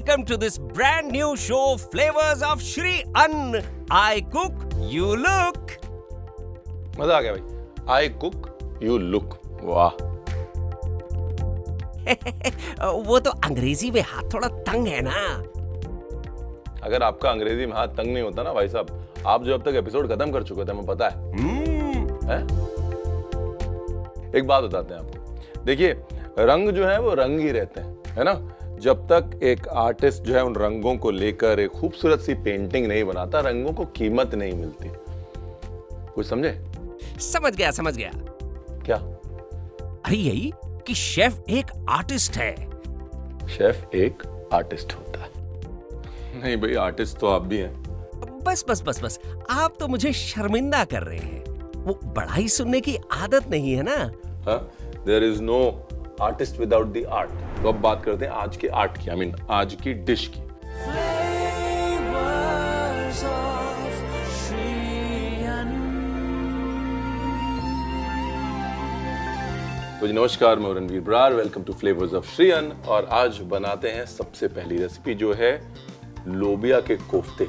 welcome to this brand new show, Flavors of Shri Ann. I cook, you look. मजा आ गया भाई. I cook, you look. वाह. वो तो अंग्रेजी में हाथ थोड़ा तंग है ना. अगर आपका अंग्रेजी में हाथ तंग नहीं होता ना भाई साहब, आप जो अब तक एपिसोड खत्म कर चुके थे, हमें पता है? एक बात बताते हैं आपको. देखिए, रंग जो है वो रंग ही रहते हैं, है ना. जब तक एक आर्टिस्ट जो है उन रंगों को लेकर एक खूबसूरत सी पेंटिंग नहीं बनाता, रंगों को कीमत नहीं मिलती. कुछ समझे? समझ गया. क्या? अरे यही कि शेफ एक आर्टिस्ट है. शेफ एक आर्टिस्ट होता है? नहीं भाई, आर्टिस्ट तो आप भी हैं. बस. आप तो मुझे शर्मिंदा कर रहे हैं. वो बढ़ाई सुनने की आदत नहीं है ना. हाँ, there is no artist without the art. तो अब बात करते हैं आज के आर्ट की, आई मीन आज की डिश की. तो नमस्कार, मैं Ranveer Brar. Welcome to flavours of Shri Anna. और आज बनाते हैं सबसे पहली रेसिपी, जो है लोबिया के कोफ्ते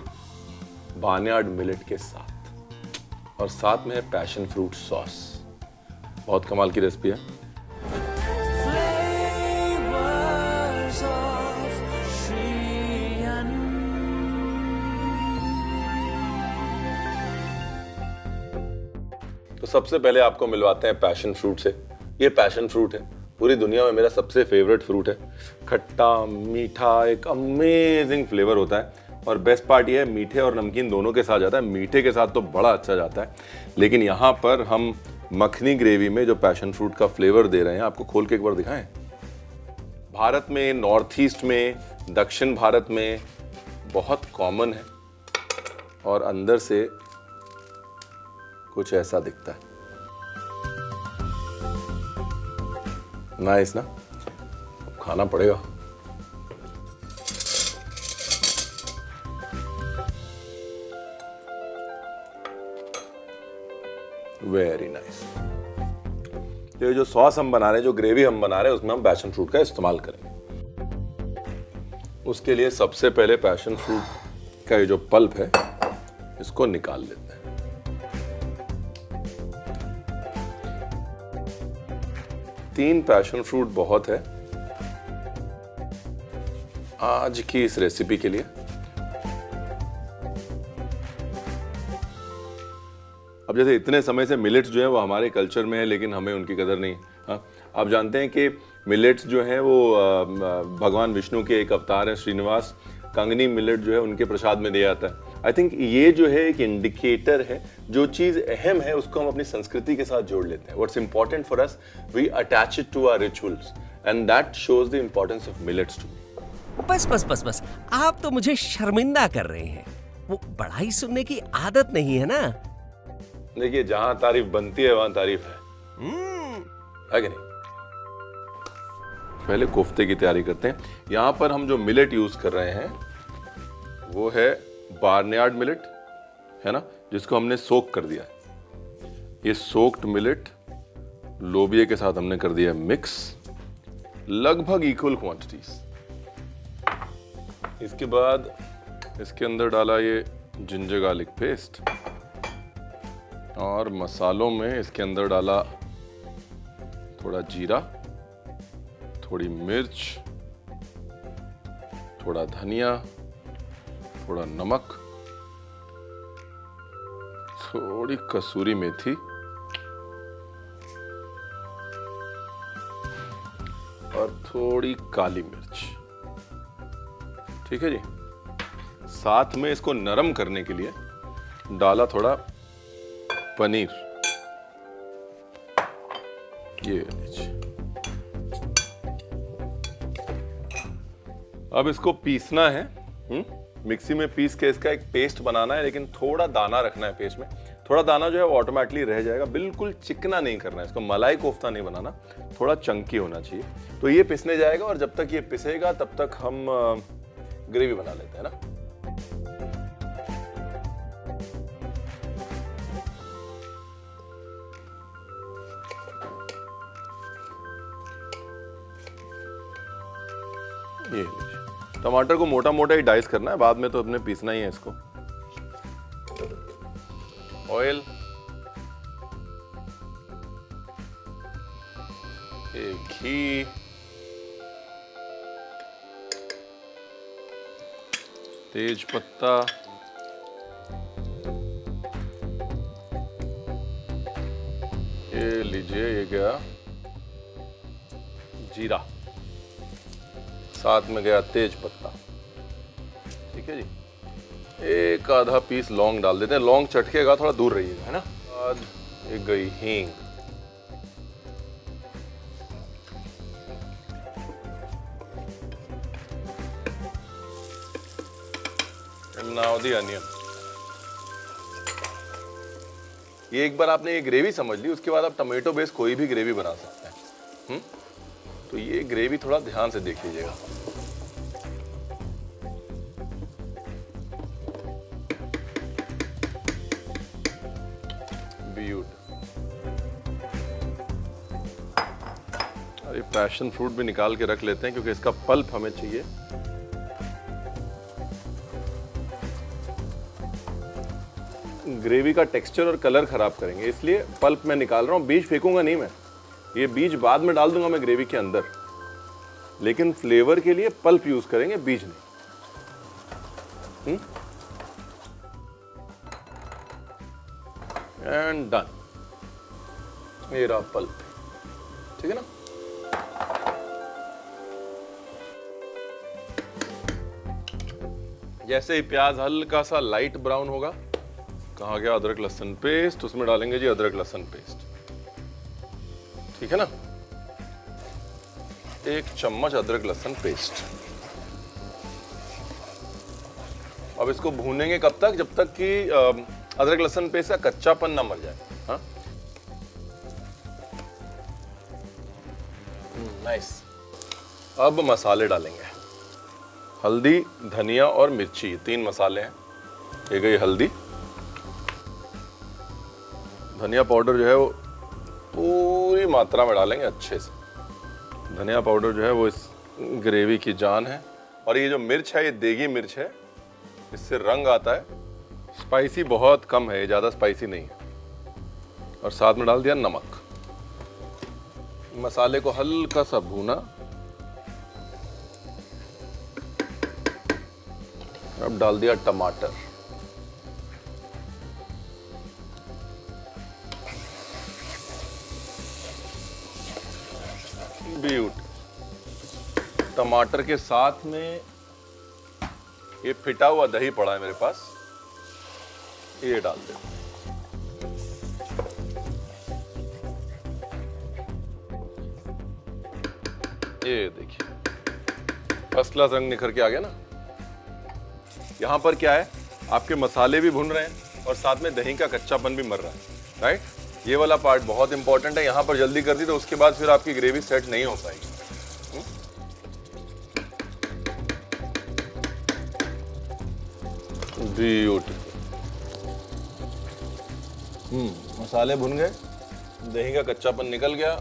बार्नयार्ड मिलेट के साथ, और साथ में है पैशन फ्रूट सॉस. बहुत कमाल की रेसिपी है. तो सबसे पहले आपको मिलवाते हैं पैशन फ्रूट से. ये पैशन फ्रूट है, पूरी दुनिया में मेरा सबसे फेवरेट फ्रूट है. खट्टा मीठा एक अमेजिंग फ्लेवर होता है. और बेस्ट पार्ट ये है, मीठे और नमकीन दोनों के साथ जाता है. मीठे के साथ तो बड़ा अच्छा जाता है. लेकिन यहाँ पर हम मखनी ग्रेवी में जो पैशन फ्रूट का फ्लेवर दे रहे हैं, आपको खोल के एक बार दिखाएं. भारत में, नॉर्थ ईस्ट में, दक्षिण भारत में बहुत कॉमन है, और अंदर से कुछ ऐसा दिखता है. नाइस ना? खाना पड़ेगा. Very nice. ये जो सॉस हम बना रहे हैं, जो ग्रेवी हम बना रहे हैं, उसमें हम पैशन फ्रूट का इस्तेमाल करेंगे. उसके लिए सबसे पहले पैशन फ्रूट का ये जो पल्प है, इसको निकाल लेते हैं. तीन पैशन फ्रूट बहुत है आज की इस रेसिपी के लिए. अब जैसे इतने समय से मिलेट्स जो है वो हमारे कल्चर में है, लेकिन हमें उनकी कदर नहीं. हाँ, आप जानते हैं कि मिलेट्स जो है वो भगवान विष्णु के एक अवतार है, श्रीनिवास. कंगनी मिलेट जो है उनके प्रसाद में दिया जाता है. आई थिंक ये जो है एक इंडिकेटर है, जो चीज अहम है उसको हम अपनी संस्कृति के साथ जोड़ लेते हैं. What's important for us, we attach it to our rituals, and that shows the importance of millets to me. बस. आप तो मुझे शर्मिंदा कर रहे हैं. वो बढ़ाई सुनने की आदत नहीं है ना. देखिए, जहां तारीफ बनती है वहां तारीफ है कि नहीं? पहले कोफ्ते की तैयारी करते हैं. यहां पर हम जो मिलेट यूज कर रहे हैं वो है बार्नयार्ड मिलेट, है ना, जिसको हमने सोक कर दिया. ये सोक्ड मिलेट लोबिया के साथ हमने कर दिया मिक्स, लगभग इक्वल क्वांटिटीज. इसके बाद इसके अंदर डाला ये जिंजर गार्लिक पेस्ट, और मसालों में इसके अंदर डाला थोड़ा जीरा, थोड़ी मिर्च, थोड़ा धनिया, थोड़ा नमक, थोड़ी कसूरी मेथी, और थोड़ी काली मिर्च. ठीक है जी. साथ में इसको नरम करने के लिए डाला थोड़ा पनीर. ये लीजिए. अब इसको पीसना है. मिक्सी में पीस के इसका एक पेस्ट बनाना है, लेकिन थोड़ा दाना रखना है पेस्ट में. थोड़ा दाना जो है वो ऑटोमेटिकली रह जाएगा. बिल्कुल चिकना नहीं करना है इसको, मलाई कोफ्ता नहीं बनाना, थोड़ा चंकी होना चाहिए. तो ये पिसने जाएगा, और जब तक ये पिसेगा तब तक हम ग्रेवी बना लेते हैं ना. ये टमाटर को मोटा मोटा ही डाइस करना है, बाद में तो अपने पीसना ही है इसको। ऑयल, घी, तेज पत्ता, ये लीजिए, ये गया जीरा, साथ में गया तेज पत्ता। ठीक है जी। एक आधा पीस लौंग डाल देते हैं, लौंग चटकेगा, थोड़ा दूर रहिएगा, है ना। बाद एक गई हींग, नाउ द अनियन। ये एक बार आपने ये ग्रेवी समझ ली, उसके बाद आप टमाटो बेस कोई भी ग्रेवी बना सकते हैं। तो ये ग्रेवी थोड़ा ध्यान से देख लीजिएगा। अरे पैशन फ्रूट भी निकाल के रख लेते हैं क्योंकि इसका पल्प हमें चाहिए। ग्रेवी का टेक्सचर और कलर खराब करेंगे, इसलिए पल्प मैं निकाल रहा हूँ। बीज फेंकूंगा नहीं मैं, ये बीज बाद में डाल दूंगा मैं ग्रेवी के अंदर, लेकिन फ्लेवर के लिए पल्प यूज करेंगे, बीज नहीं। एंड डन, ये रहा पल्प। ठीक है ना। जैसे ही प्याज हल्का सा लाइट ब्राउन होगा, कहाँ गया अदरक लहसुन पेस्ट, उसमें डालेंगे जी अदरक लहसुन पेस्ट। ठीक है ना। 1 चम्मच अदरक लहसुन पेस्ट। अब इसको भूनेंगे कब तक, जब तक कि अदरक लहसुन पेस्ट का कच्चापन ना मर जाए। हाँ, नाइस। अब मसाले डालेंगे, हल्दी, धनिया और मिर्ची, 3 मसाले हैं। ये गई हल्दी, धनिया पाउडर जो है वो पूरी मात्रा में डालेंगे अच्छे से। धनिया पाउडर जो है वो इस ग्रेवी की जान है। और ये जो मिर्च है, ये देगी मिर्च है, इससे रंग आता है। स्पाइसी बहुत कम है, ज़्यादा स्पाइसी नहीं है। और साथ में डाल दिया नमक। मसाले को हल्का सा भूना। अब डाल दिया टमाटर। टमाटर के साथ में ये फिटा हुआ दही पड़ा है मेरे पास, ये डाल दे। ये देखिए फर्स्ट क्लास रंग निखर के आ गया ना। यहां पर क्या है, आपके मसाले भी भुन रहे हैं और साथ में दही का कच्चापन भी मर रहा है, राइट। ये वाला पार्ट बहुत इंपॉर्टेंट है। यहां पर जल्दी कर दी तो उसके बाद फिर आपकी ग्रेवी सेट नहीं हो पाएगी। ब्यूटीफुल। मसाले भुन गए, दही का कच्चापन निकल गया।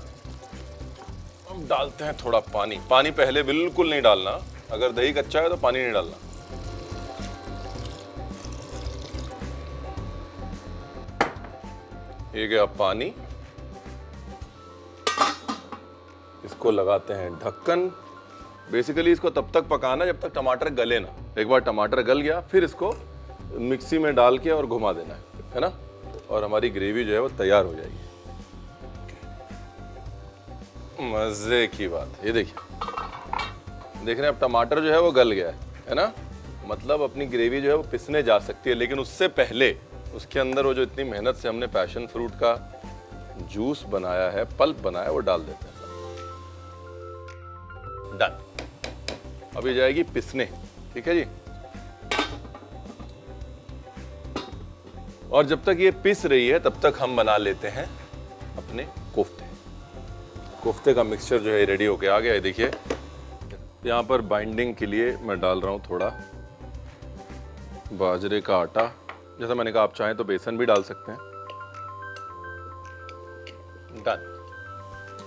अब डालते हैं थोड़ा पानी। पानी पहले बिल्कुल नहीं डालना, अगर दही कच्चा है तो पानी नहीं डालना। ये गया पानी। इसको लगाते हैं ढक्कन। बेसिकली इसको तब तक पकाना जब तक टमाटर गले ना। एक बार टमाटर गल गया फिर इसको मिक्सी में डाल के और घुमा देना है ना। और हमारी ग्रेवी जो है वो तैयार हो जाएगी। मजे की बात। ये देखिए, देख रहे हैं अब टमाटर जो है वो गल गया है ना। मतलब अपनी ग्रेवी जो है वो पिसने जा सकती है, लेकिन उससे पहले उसके अंदर वो जो इतनी मेहनत से हमने पैशन फ्रूट का जूस बनाया है, पल्प बनाया है, वो डाल देते हैं। डन। अब ये जाएगी पिसने। ठीक है जी। और जब तक ये पिस रही है तब तक हम बना लेते हैं अपने कोफ्ते। कोफ्ते का मिक्सचर जो है रेडी होके आ गया है। देखिए यहाँ पर बाइंडिंग के लिए मैं डाल रहा हूँ थोड़ा बाजरे का आटा। जैसा मैंने कहा, आप चाहें तो बेसन भी डाल सकते हैं। डन।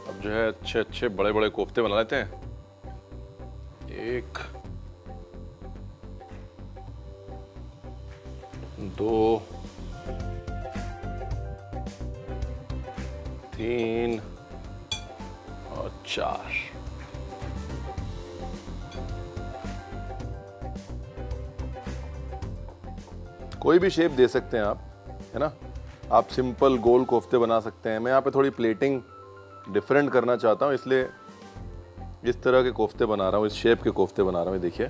अब जो है अच्छे अच्छे बड़े बड़े कोफ्ते बना लेते हैं। 1 2, 3 और 4। कोई भी शेप दे सकते हैं आप, है ना। आप सिंपल गोल कोफ्ते बना सकते हैं। मैं यहाँ पे थोड़ी प्लेटिंग डिफरेंट करना चाहता हूँ, इसलिए इस तरह के कोफ्ते बना रहा हूँ, इस शेप के कोफ्ते बना रहा हूँ। देखिए,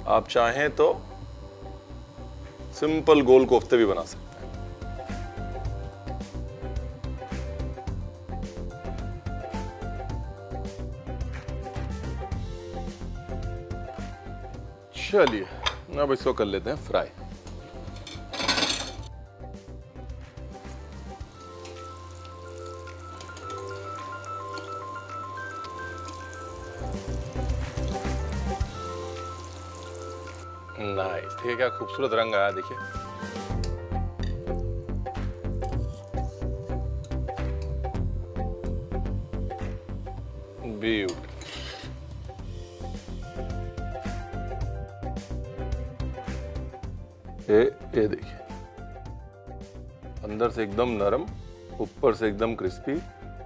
आप चाहें तो सिंपल गोल कोफ्ते भी बना सकते हैं। चलिए, अब इसको कर लेते हैं फ्राई। नाइस, देखिए क्या खूबसूरत रंग आया। देखिए, ब्यूटीफुल। ये देखिए, अंदर से एकदम नरम, ऊपर से एकदम क्रिस्पी,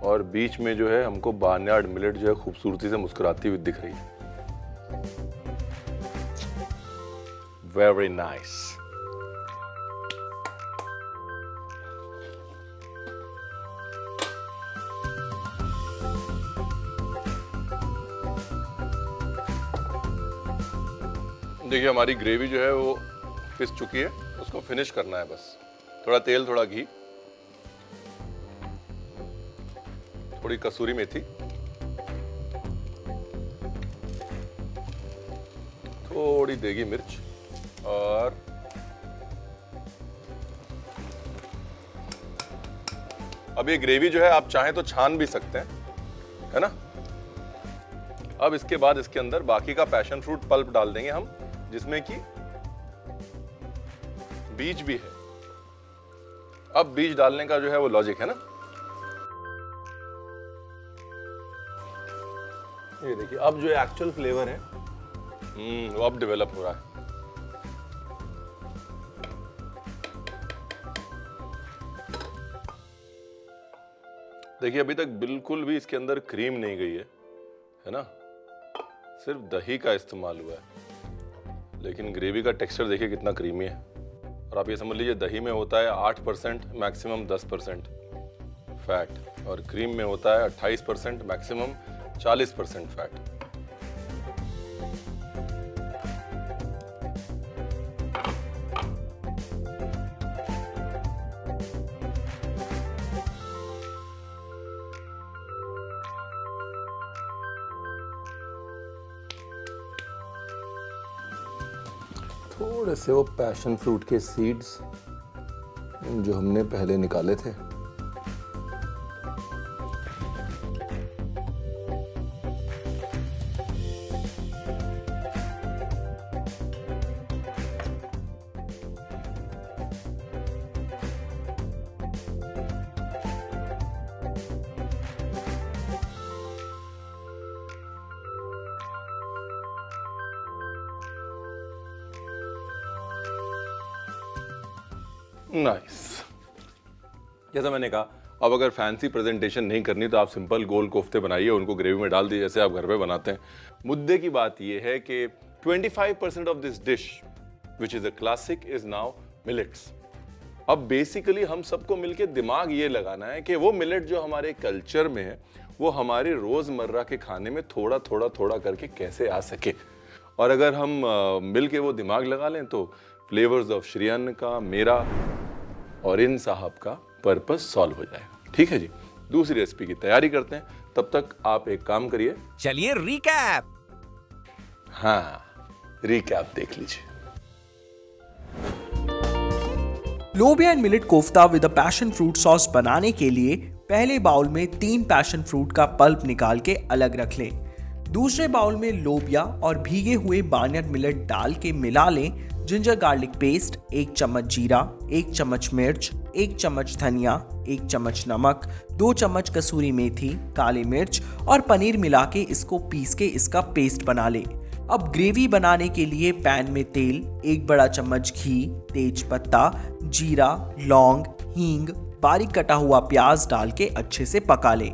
और बीच में जो है हमको बार्नयार्ड मिलेट जो है खूबसूरती से मुस्कुराती हुई दिख रही है। Very nice. देखिए, हमारी ग्रेवी जो है वो पिस चुकी है, उसको फिनिश करना है बस। थोड़ा तेल, थोड़ा घी, थोड़ी कसूरी मेथी, थोड़ी देगी मिर्च, और अब ये ग्रेवी जो है आप चाहें तो छान भी सकते हैं, है ना। अब इसके बाद इसके अंदर बाकी का पैशन फ्रूट पल्प डाल देंगे हम, जिसमें कि बीज भी है। अब बीज डालने का जो है वो लॉजिक है ना। ये देखिए, अब जो एक्चुअल फ्लेवर है वो अब डेवलप हो रहा है। देखिए, अभी तक बिल्कुल भी इसके अंदर क्रीम नहीं गई है ना। सिर्फ दही का इस्तेमाल हुआ है, लेकिन ग्रेवी का टेक्सचर देखिए कितना क्रीमी है। और आप ये समझ लीजिए, दही में होता है 8%, मैक्सिमम 10% फैट, और क्रीम में होता है 28%, मैक्सिमम 40% फैट। थोड़े से वो पैशन फ्रूट के सीड्स जो हमने पहले निकाले थे, नाइस। जैसा मैंने कहा, अब अगर फैंसी प्रेजेंटेशन नहीं करनी तो आप सिंपल गोल कोफ्ते बनाइए, उनको ग्रेवी में डाल दीजिए जैसे आप घर पे बनाते हैं। मुद्दे की बात यह है कि 25% of this dish which is a classic is now millets. अब बेसिकली हम सबको मिलके दिमाग ये लगाना है कि वो मिलेट जो हमारे कल्चर में है वो हमारे रोजमर्रा के खाने में थोड़ा थोड़ा थोड़ा करके कैसे आ सके। और अगर हम मिलके वो दिमाग लगा लें तो फ्लेवर्स ऑफ श्री अन्न का, मेरा और इन साहब का पर्पस सॉल्व हो जाएगा। ठीक है जी, दूसरी रेसिपी की तैयारी करते हैं। तब तक आप एक काम करिए, चलिए रिकैप। हाँ, रिकैप देख लीजिए। लोबिया and millet kofta with a passion fruit sauce बनाने के लिए पहले बाउल में 3 पैशन फ्रूट का पल्प निकाल के अलग रख लें। दूसरे बाउल में लोबिया और भीगे हुए बार्नयार्ड मिलेट डाल के मिला लें। जिंजर गार्लिक पेस्ट, 1 चम्मच जीरा, 1 चम्मच मिर्च, 1 चम्मच धनिया, 1 चम्मच नमक, 2 चम्मच कसूरी मेथी, काली मिर्च और पनीर मिला के इसको पीस के इसका पेस्ट बना लें। अब ग्रेवी बनाने के लिए पैन में तेल, 1 बड़ा चम्मच घी, तेज पत्ता, जीरा, लौंग, हींग, बारीक कटा हुआ प्याज डाल के अच्छे से पका लें।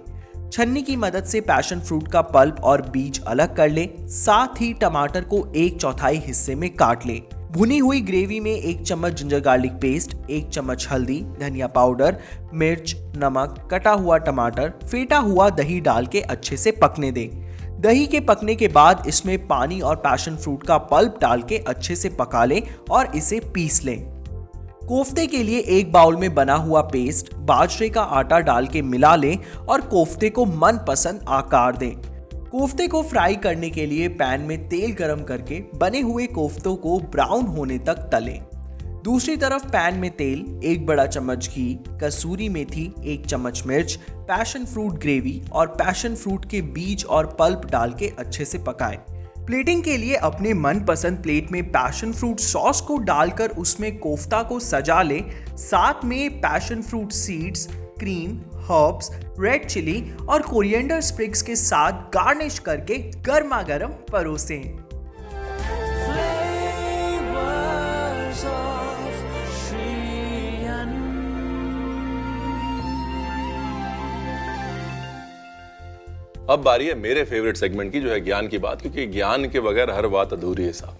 छन्नी की मदद से पैशन फ्रूट का पल्प और बीज अलग कर लें। साथ ही टमाटर को 1/4 हिस्से में काट लें। भुनी हुई ग्रेवी में 1 चम्मच जिंजर गार्लिक पेस्ट, 1 चम्मच हल्दी, धनिया पाउडर, मिर्च, नमक, कटा हुआ टमाटर, फेटा हुआ दही डाल के अच्छे से पकने दें। दही के पकने के बाद इसमें पानी और पैशन फ्रूट का पल्प डाल के अच्छे से पका लें और इसे पीस लें। कोफ्ते के लिए 1 बाउल में बना हुआ पेस्ट बाजरे का आटा डाल के मिला लें और कोफ्ते को मनपसंद आकार दें। कोफ्ते को फ्राई करने के लिए पैन में तेल गरम करके बने हुए कोफ्तों को ब्राउन होने तक तलें। दूसरी तरफ पैन में तेल, 1 बड़ा चम्मच घी, कसूरी मेथी, 1 चम्मच मिर्च, पैशन फ्रूट ग्रेवी और पैशन फ्रूट के बीज और पल्प डाल के अच्छे से पकाएं। प्लेटिंग के लिए अपने मनपसंद प्लेट में पैशन फ्रूट सॉस को डालकर उसमें कोफ्ता को सजा लें। साथ में passion fruit seeds, cream, herbs, red chilli और कोरिएंडर स्प्रिग्स के साथ गार्निश करके गर्मा गर्म परोसें। अब बारी है मेरे फेवरेट सेगमेंट की, जो है ज्ञान की बात, क्योंकि ज्ञान के बगैर हर बात अधूरी है साहब।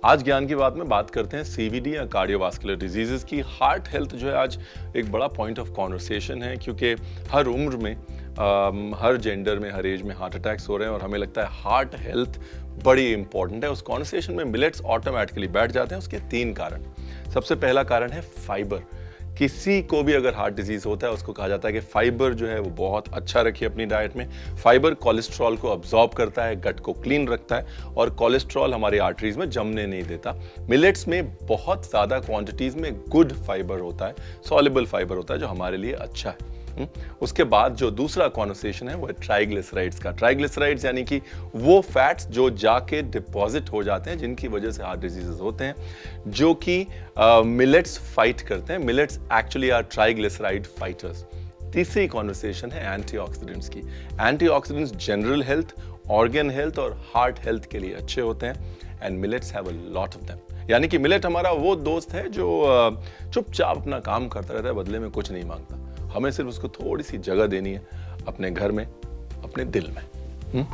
आज ज्ञान की बात में बात करते हैं सीवीडी या कार्डियोवास्कुलर डिजीजेस की। हार्ट हेल्थ जो है आज एक बड़ा पॉइंट ऑफ कॉन्वर्सेशन है, क्योंकि हर उम्र में हर जेंडर में, हर एज में हार्ट अटैक्स हो रहे हैं और हमें लगता है हार्ट हेल्थ बड़ी इंपॉर्टेंट है। उस कॉन्वर्सेशन में मिलेट्स ऑटोमेटिकली बैठ जाते हैं। उसके 3 कारण। सबसे पहला कारण है फाइबर। किसी को भी अगर हार्ट डिजीज होता है उसको कहा जाता है कि फाइबर जो है वो बहुत अच्छा रखिए अपनी डाइट में। फाइबर कोलेस्ट्रॉल को अब्जॉर्ब करता है, गट को क्लीन रखता है और कोलेस्ट्रॉल हमारी आर्टरीज में जमने नहीं देता। मिलेट्स में बहुत ज्यादा क्वांटिटीज में गुड फाइबर होता है, सॉल्युबल फाइबर होता है, जो हमारे लिए अच्छा है। उसके बाद जो दूसरा कॉन्वर्सेशन है वो है ट्राइग्लिसराइड्स का। ट्राइग्लिसराइड्स यानी कि वो फैट्स जो जाके डिपॉजिट हो जाते हैं, जिनकी वजह से हार्ट डिजीजेस होते हैं, जो कि मिलेट्स फाइट करते हैं। Millets actually are triglyceride fighters. तीसरी कॉन्वर्सेशन है एंटीऑक्सीडेंट्स की। Antioxidants general health, organ health और हार्ट हेल्थ के लिए अच्छे होते हैं and millets have a lot of them. यानी कि मिलेट हमारा वो दोस्त है जो चुपचाप अपना काम करता रहता है, बदले में कुछ नहीं मांगता। हमें सिर्फ उसको थोड़ी सी जगह देनी है अपने घर में, अपने दिल में।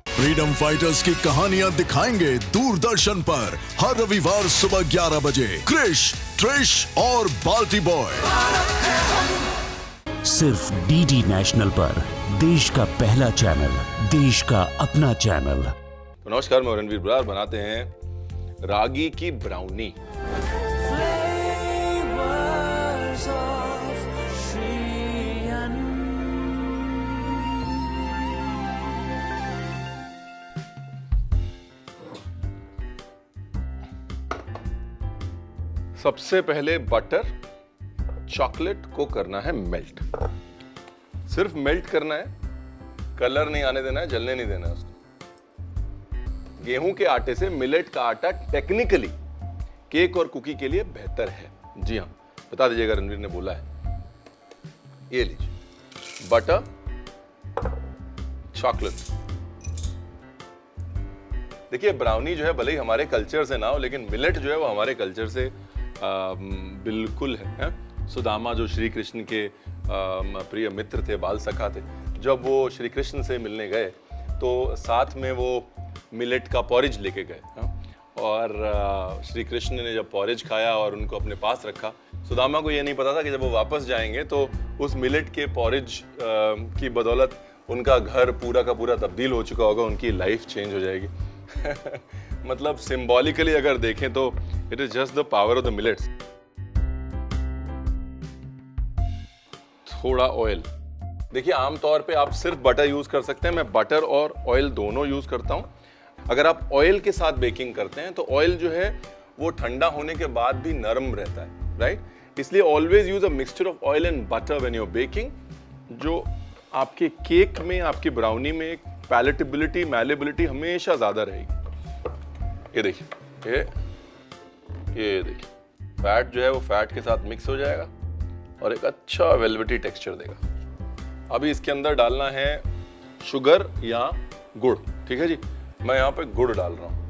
फ्रीडम फाइटर्स की कहानियां दिखाएंगे दूरदर्शन पर हर रविवार सुबह 11 बजे। क्रिश, ट्रिश और बाल्टी बॉय सिर्फ डीडी नेशनल पर, देश का पहला चैनल, देश का अपना चैनल। तो नमस्कार, मैं रणवीर बरार। बनाते हैं रागी की ब्राउनी। सबसे पहले बटर, चॉकलेट को करना है मेल्ट। सिर्फ मेल्ट करना है, कलर नहीं आने देना है, जलने नहीं देना है उसको। गेहूं के आटे से मिलेट का आटा टेक्निकली केक और कुकी के लिए बेहतर है। जी हाँ, बता दीजिएगा, रणवीर ने बोला है। ये लीजिए, बटर, चॉकलेट। देखिए, ब्राउनी जो है भले ही हमारे कल्चर से ना हो, लेकिन मिलेट जो है वो हमारे कल्चर से बिल्कुल है। सुदामा जो श्री कृष्ण के प्रिय मित्र थे, बाल सखा थे, जब वो श्री कृष्ण से मिलने गए तो साथ में वो मिलेट का पॉरेज लेके गए। और श्री कृष्ण ने जब पॉरेज खाया और उनको अपने पास रखा, सुदामा को ये नहीं पता था कि जब वो वापस जाएंगे तो उस मिलेट के पॉरेज की बदौलत उनका घर पूरा का पूरा तब्दील हो चुका होगा, उनकी लाइफ चेंज हो जाएगी। मतलब सिंबॉलिकली अगर देखें तो it is just the power of the millets. थोड़ा ऑयल। देखिए, आमतौर पे आप सिर्फ बटर यूज कर सकते हैं। मैं बटर और ऑयल दोनों यूज करता हूं। अगर आप ऑयल के साथ बेकिंग करते हैं तो ऑयल जो है वो ठंडा होने के बाद भी नरम रहता है, राइट? इसलिए always use a mixture of oil and butter when you are baking, जो आपके केक में, आपकी ब्राउनी में पैलेटेबिलिटी, मैलेबिलिटी हमेशा ज्यादा रहेगी। ये देखिए, ये देखिए, फैट जो है वो फैट के साथ मिक्स हो जाएगा और एक अच्छा वेलवेटी टेक्सचर देगा। अभी इसके अंदर डालना है शुगर या गुड़, ठीक है जी। मैं यहाँ पे गुड़ डाल रहा हूँ।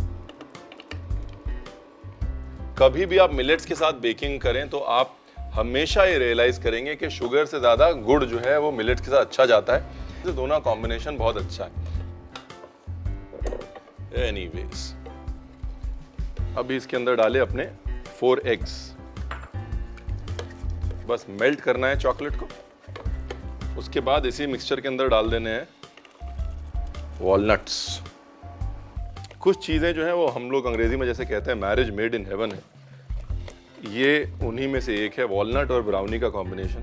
कभी भी आप मिलेट्स के साथ बेकिंग करें तो आप हमेशा ये रियलाइज करेंगे कि शुगर से ज्यादा गुड़ जो है वो मिलेट्स के साथ अच्छा जाता है। तो दोनों कॉम्बिनेशन बहुत अच्छा है। एनीवेज, अभी इसके अंदर डाले अपने 4 एग्स। बस मेल्ट करना है चॉकलेट को। उसके बाद इसी मिक्सचर के अंदर डाल देने हैं वॉलनट्स। कुछ चीजें जो है वो हम लोग अंग्रेजी में जैसे कहते हैं मैरिज मेड इन हेवन है, ये उन्हीं में से एक है। वॉलनट और ब्राउनी का कॉम्बिनेशन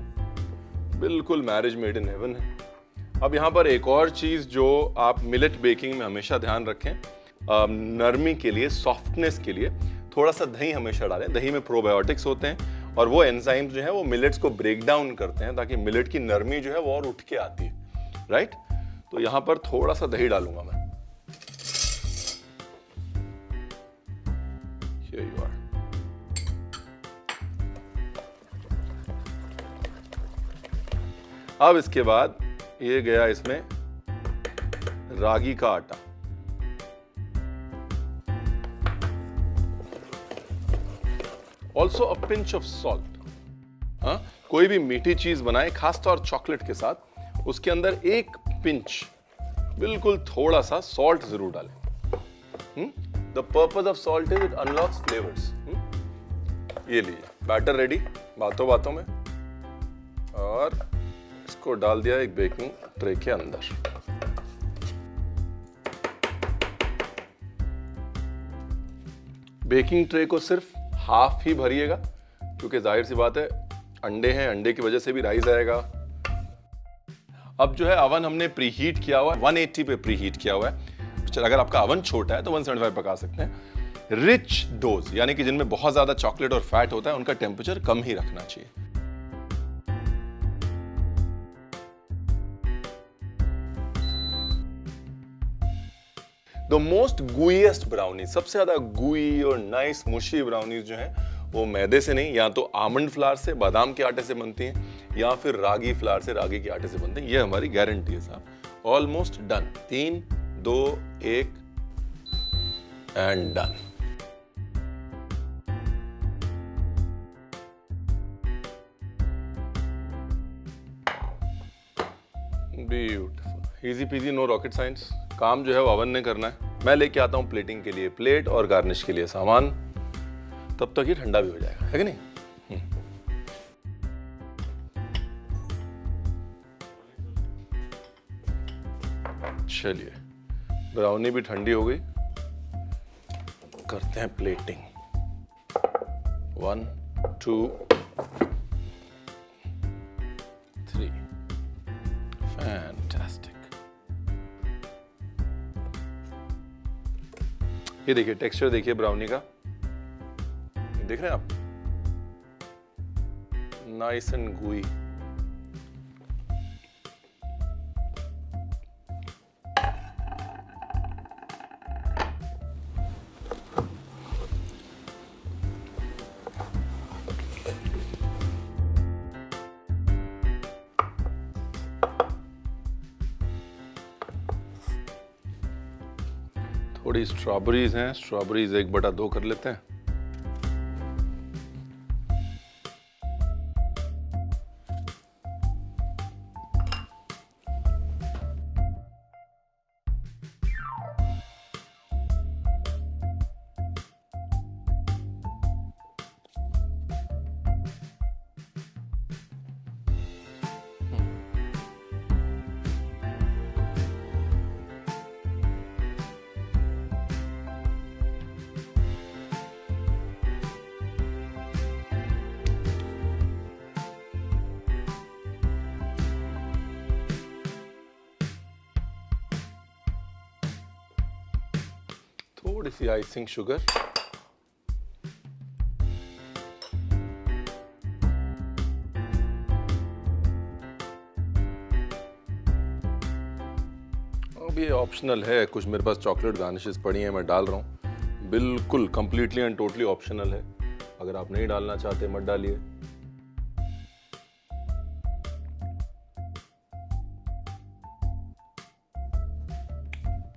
बिल्कुल मैरिज मेड इन हेवन है। अब यहाँ पर एक और चीज जो आप मिलेट बेकिंग में हमेशा ध्यान रखें, नरमी के लिए, सॉफ्टनेस के लिए थोड़ा सा दही हमेशा डालें। दही में प्रोबायोटिक्स होते हैं और वो एंजाइम्स जो है वो मिलेट्स को ब्रेक डाउन करते हैं ताकि मिलेट की नरमी जो है वो और उठ के आती है, राइट। तो यहाँ पर थोड़ा सा दही डालूंगा मैं। Here you are. अब इसके बाद ये गया इसमें रागी का आटा। Also a pinch of salt. हाँ, कोई भी मीठी चीज बनाए, खासतौर चॉकलेट के साथ, उसके अंदर एक पिंच, बिल्कुल थोड़ा सा सॉल्ट जरूर डालें। The purpose of salt is it unlocks flavours. ये लीजिए, बैटर रेडी बातों बातों में, और इसको डाल दिया एक बेकिंग ट्रे के अंदर। बेकिंग ट्रे को सिर्फ हाफ ही भरिएगा, क्योंकि जाहिर सी बात है अंडे हैं, अंडे की वजह से भी राइज आएगा। अब जो है अवन हमने प्रीहीट किया हुआ है, 180 पे प्रीहीट किया हुआ है। अगर आपका अवन छोटा है तो 175 पका सकते हैं। रिच डोज यानी कि जिनमें बहुत ज्यादा चॉकलेट और फैट होता है, उनका टेम्परेचर कम ही रखना चाहिए। द मोस्ट गुईएस्ट ब्राउनी, सबसे ज्यादा गुई और नाइस मुशी ब्राउनीज जो हैं वो मैदे से नहीं, या तो आमंड फ्लावर से, बादाम के आटे से बनती हैं, या फिर रागी फ्लावर से, रागी के आटे से बनते हैं। ये हमारी गारंटी है साहब। Almost done. 3, 2, 1 and done. Beautiful, easy peasy, no rocket science. काम जो है वो अवन ने करना है। मैं लेके आता हूं प्लेटिंग के लिए प्लेट और गार्निश के लिए सामान, तब तक ये ठंडा भी हो जाएगा, है कि नहीं। चलिए, ब्राउनी भी ठंडी हो गई, करते हैं प्लेटिंग। 1, 2, 3। फैंटास्टिक। ये देखिए, टेक्सचर देखिए ब्राउनी का, देख रहे हैं आप, नाइस एंड गुई। थोड़ी स्ट्रॉबेरीज हैं, स्ट्रॉबेरीज 1/2 कर लेते हैं। थोड़ी सी आइसिंग शुगर, अब ये ऑप्शनल है। कुछ मेरे पास चॉकलेट गार्निशेस पड़ी हैं, मैं डाल रहा हूँ। बिल्कुल कंप्लीटली एंड टोटली ऑप्शनल है। अगर आप नहीं डालना चाहते मत डालिए।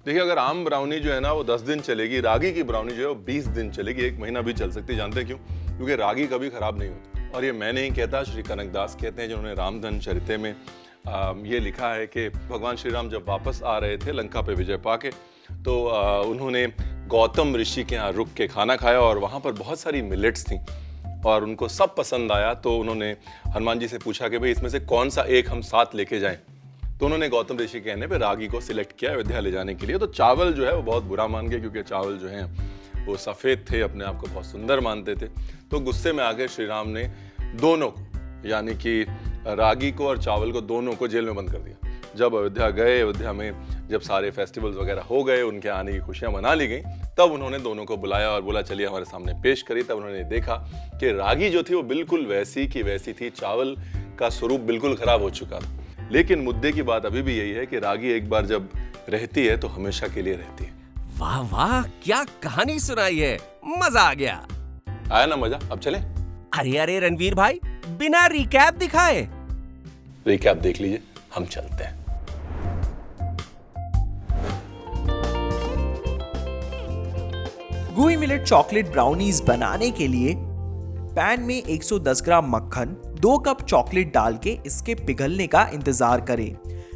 देखिए, अगर आम ब्राउनी जो है ना वो 10 दिन चलेगी, रागी की ब्राउनी जो है वो 20 दिन चलेगी, 1 महीना भी चल सकती है। जानते हैं क्यों? क्योंकि रागी कभी खराब नहीं होती। और ये मैं नहीं कहता, श्री कनकदास कहते हैं, जिन्होंने रामधन चरिते में ये लिखा है कि भगवान श्री राम जब वापस आ रहे थे लंका पे विजय पाके, तो उन्होंने गौतम ऋषि के यहाँ रुक के खाना खाया और वहाँ पर बहुत सारी मिलेट्स थी और उनको सब पसंद आया। तो उन्होंने हनुमान जी से पूछा कि भाई इसमें से कौन सा एक हम साथ लेके जाएं। तो उन्होंने गौतम ऋषि के कहने पे रागी को सिलेक्ट किया अयोध्या ले जाने के लिए। तो चावल जो है वो बहुत बुरा मान गए, क्योंकि चावल जो हैं वो सफ़ेद थे, अपने आप को बहुत सुंदर मानते थे। तो गुस्से में आके श्री राम ने दोनों को, यानी कि रागी को और चावल को, दोनों को जेल में बंद कर दिया। जब अयोध्या गए, अयोध्या में जब सारे फेस्टिवल्स वगैरह हो गए, उनके आने की खुशियाँ मना ली गई, तब उन्होंने दोनों को बुलाया और बोला चलिए हमारे सामने पेश करिए। तब उन्होंने देखा कि रागी जो थी वो बिल्कुल वैसी की वैसी थी, चावल का स्वरूप बिल्कुल खराब हो चुका था। लेकिन मुद्दे की बात अभी भी यही है कि रागी एक बार जब रहती है तो हमेशा के लिए रहती है। वाह वाह, क्या कहानी सुनाई है, मजा आ गया। आया ना मजा? अब चले? अरे अरे रणवीर भाई, बिना रिकैप दिखाए। रिकैप देख लीजिए, हम चलते हैं। गुई मिलेट चॉकलेट ब्राउनीज बनाने के लिए पैन में 110 ग्राम मक्खन, 2 कप चॉकलेट डाल के इसके पिघलने का इंतजार करें।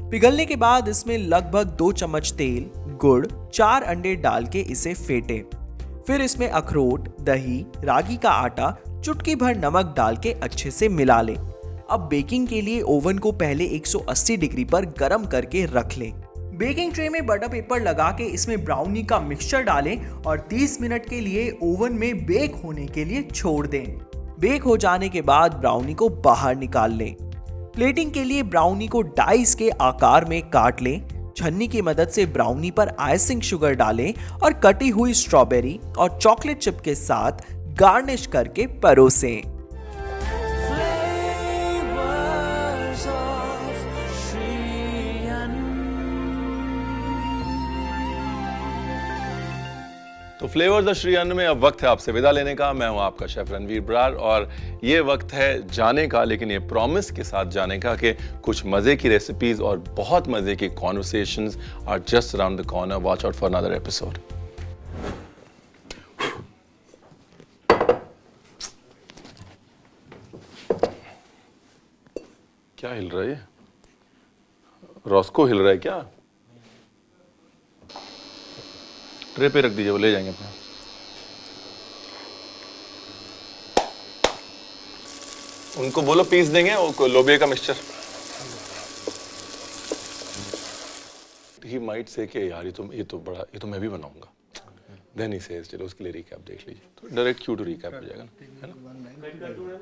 पिघलने के बाद इसमें लगभग 2 चम्मच तेल, गुड़, 4 अंडे डाल के इसे फेंटें। फिर इसमें अखरोट, दही, रागी का आटा, चुटकी भर नमक डाल के अच्छे से मिला लें। अब बेकिंग के लिए ओवन को पहले 180 डिग्री पर गर्म करके रख लें। बेकिंग ट्रे में बटर पेपर लगा के इसमें ब्राउनी का मिक्सचर डालें और 30 मिनट के लिए ओवन में बेक होने के लिए छोड़ दें। बेक हो जाने के बाद ब्राउनी को बाहर निकाल लें। प्लेटिंग के लिए ब्राउनी को डाइस के आकार में काट लें। छन्नी की मदद से ब्राउनी पर आइसिंग शुगर डालें और कटी हुई स्ट्रॉबेरी और चॉकलेट चिप के साथ गार्निश करके परोसें। तो फ्लेवर्स ऑफ श्री अन्न में अब वक्त है आपसे विदा लेने का। मैं हूं आपका शेफ रणवीर बरार और ये वक्त है जाने का, लेकिन ये प्रॉमिस के साथ जाने का कि कुछ मजे की रेसिपीज और बहुत मजे की conversations are just around the corner. Watch out for another episode. क्या हिल रहा है? रॉस्को हिल रहा है क्या? ट्रे पे रख दीजिए, वो ले जाएंगे अपने। उनको बोलो पीस देंगे वो लोबिया का मिक्सचर। ही माइट से कि यार ये तो मैं भी बनाऊंगा। देन ही सेज, चलो उसके लिए रिकैप देख लीजिए। तो डायरेक्ट क्यू टू रिकैप हो जाएगा ना, है ना?